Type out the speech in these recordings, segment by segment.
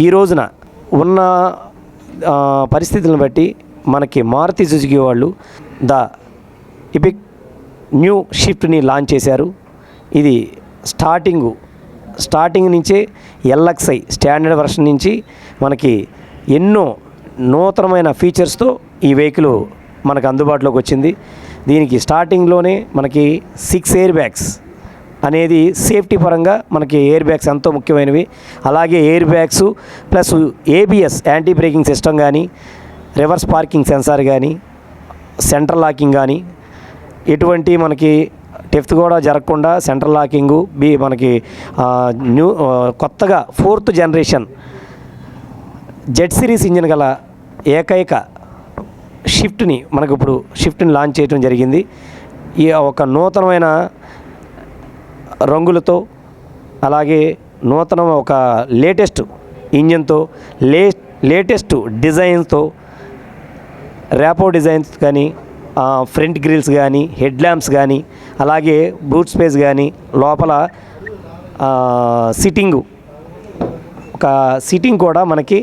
ఈ రోజున ఉన్న పరిస్థితులను బట్టి మనకి మారుతి సుజుకి వాళ్ళు ద ఎపిక్ న్యూ షిఫ్ట్ని లాంచ్ చేశారు. ఇది స్టార్టింగ్ నుంచే ఎల్ఎక్స్ఐ స్టాండర్డ్ వర్షన్ నుంచి మనకి ఎన్నో నూతనమైన ఫీచర్స్తో ఈ వెహికల్ మనకు అందుబాటులోకి వచ్చింది. దీనికి స్టార్టింగ్లోనే మనకి 6 ఎయిర్ బ్యాగ్స్ అనేది సేఫ్టీ పరంగా మనకి ఎయిర్ బ్యాగ్స్ ఎంతో ముఖ్యమైనవి. అలాగే air bags plus ABS anti braking system కానీ, రివర్స్ పార్కింగ్ సెన్సార్ కానీ, సెంటర్ లాకింగ్ కానీ, ఎటువంటి మనకి టెఫ్త్ కూడా జరగకుండా సెంటర్ లాకింగు మనకి కొత్తగా 4th generation Z series engine గల ఏకైక షిఫ్ట్ని మనకు ఇప్పుడు షిఫ్ట్ని లాంచ్ చేయడం జరిగింది. ఈ ఒక నూతనమైన రంగులతో, అలాగే ఒక లేటెస్ట్ ఇంజిన్తో, లేటెస్ట్ డిజైన్స్తో, ర్యాపో డిజైన్స్ కానీ, ఫ్రంట్ గ్రిల్స్ కానీ, హెడ్ ల్యాంప్స్ కానీ, అలాగే బూట్ స్పేస్ కానీ, లోపల సిట్టింగ్ కూడా మనకి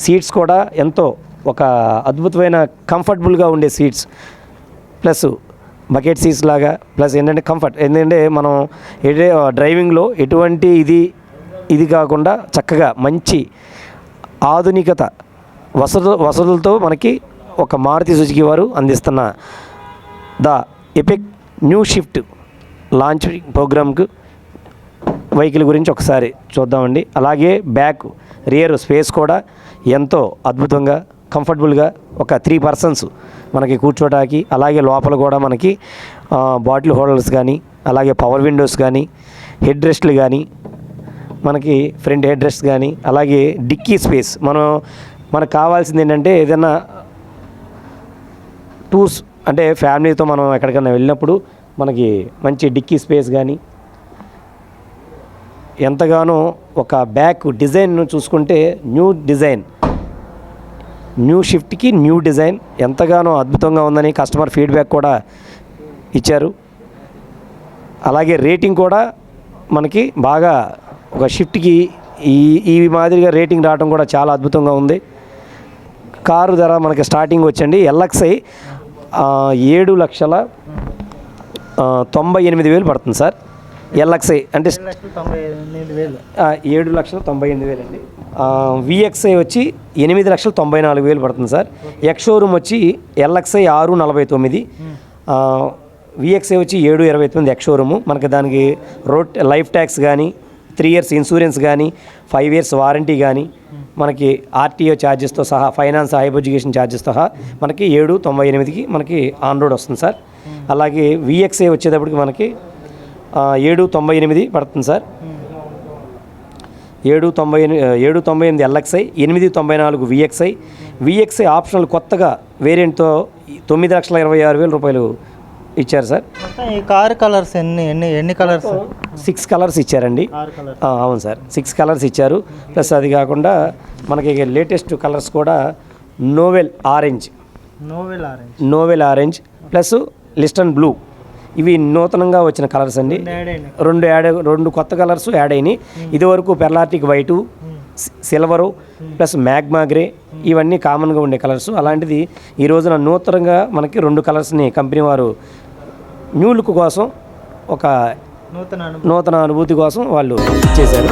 సీట్స్ కూడా ఎంతో ఒక అద్భుతమైన కంఫర్టబుల్గా ఉండే సీట్స్, ప్లస్ బకెట్ సీట్స్ లాగా, ప్లస్ ఏంటంటే కంఫర్ట్, ఏంటంటే మనం డ్రైవింగ్లో ఎటువంటి ఇది కాకుండా చక్కగా మంచి ఆధునికత వసతులతో మనకి ఒక మారుతి సుజుకి వారు అందిస్తున్న the epic new shift launch ప్రోగ్రామ్కు వెహికల్ గురించి ఒకసారి చూద్దామండి. అలాగే బ్యాక్ రియర్ స్పేస్ కూడా ఎంతో అద్భుతంగా కంఫర్టబుల్గా ఒక 3 persons మనకి కూర్చోటానికి, అలాగే లోపల కూడా మనకి బాటిల్ హోల్డర్స్ కానీ, అలాగే పవర్ విండోస్ కానీ, హెడ్ రెస్ట్లు కానీ, మనకి ఫ్రంట్ హెడ్ రెస్ట్ కానీ, అలాగే డిక్కీ స్పేస్ మనకు కావాల్సింది ఏంటంటే ఏదైనా టూర్స్ అంటే ఫ్యామిలీతో మనం ఎక్కడికైనా వెళ్ళినప్పుడు మనకి మంచి డిక్కీ స్పేస్ కానీ, ఎంతగానో ఒక బ్యాక్ డిజైన్ను చూసుకుంటే న్యూ షిఫ్ట్కి న్యూ డిజైన్ ఎంతగానో అద్భుతంగా ఉందని కస్టమర్ ఫీడ్బ్యాక్ కూడా ఇచ్చారు. అలాగే రేటింగ్ కూడా మనకి బాగా ఒక షిఫ్ట్కి ఈ మాదిరిగా రేటింగ్ రావడం కూడా చాలా అద్భుతంగా ఉంది. కారు ధర మనకి స్టార్టింగ్ వచ్చండి ఎల్ఎక్స్ఐ 7,98,000 పడుతుంది సార్. ఎల్ఎక్స్ఐ అంటే 7,98,000 అండి. విఎక్స్ఐ వచ్చి 8,94,000 పడుతుంది సార్. ఎక్స్ షోరూమ్ వచ్చి ఎల్ఎక్స్ఐ 6,49, విఎక్స్ఐ వచ్చి 7,29 ఎక్స్ షోరూము. మనకి దానికి రోడ్ లైఫ్ ట్యాక్స్ కానీ, 3 years ఇన్సూరెన్స్ కానీ, 5 years వారంటీ కానీ, మనకి ఆర్టీఓ ఛార్జెస్తో సహా, ఫైనాన్స్ హైబోజికేషన్ ఛార్జెస్ సహా మనకి 7,98కి మనకి ఆన్ రోడ్ వస్తుంది సార్. అలాగే విఎక్స్ఐ వచ్చేటప్పటికి మనకి 7,98 పడుతుంది సార్. 7,98 ఎల్ఎక్స్ఐ, 8,94 విఎక్స్ఐ ఆప్షనల్ కొత్తగా వేరియంట్తో 9,26,000 రూపాయలు ఇచ్చారు సార్. ఈ కార్ కలర్స్ ఎన్ని కలర్స్? 6 కలర్స్ ఇచ్చారండి. అవును సార్, 6 కలర్స్ ఇచ్చారు. ప్లస్ అది కాకుండా మనకి లేటెస్ట్ కలర్స్ కూడా novel orange plus listen blue, ఇవి నూతనంగా వచ్చిన కలర్స్ అండి. 2 కొత్త కలర్స్ యాడ్ అయినాయి. ఇదివరకు పెర్లాటిక్ white, silver plus magma grey, ఇవన్నీ కామన్గా ఉండే కలర్స్. అలాంటిది ఈ రోజున నూతనంగా మనకి 2 కలర్స్ని కంపెనీ వారు న్యూ లుక్ కోసం, ఒక నూతన అనుభూతి కోసం వాళ్ళు చేశారు.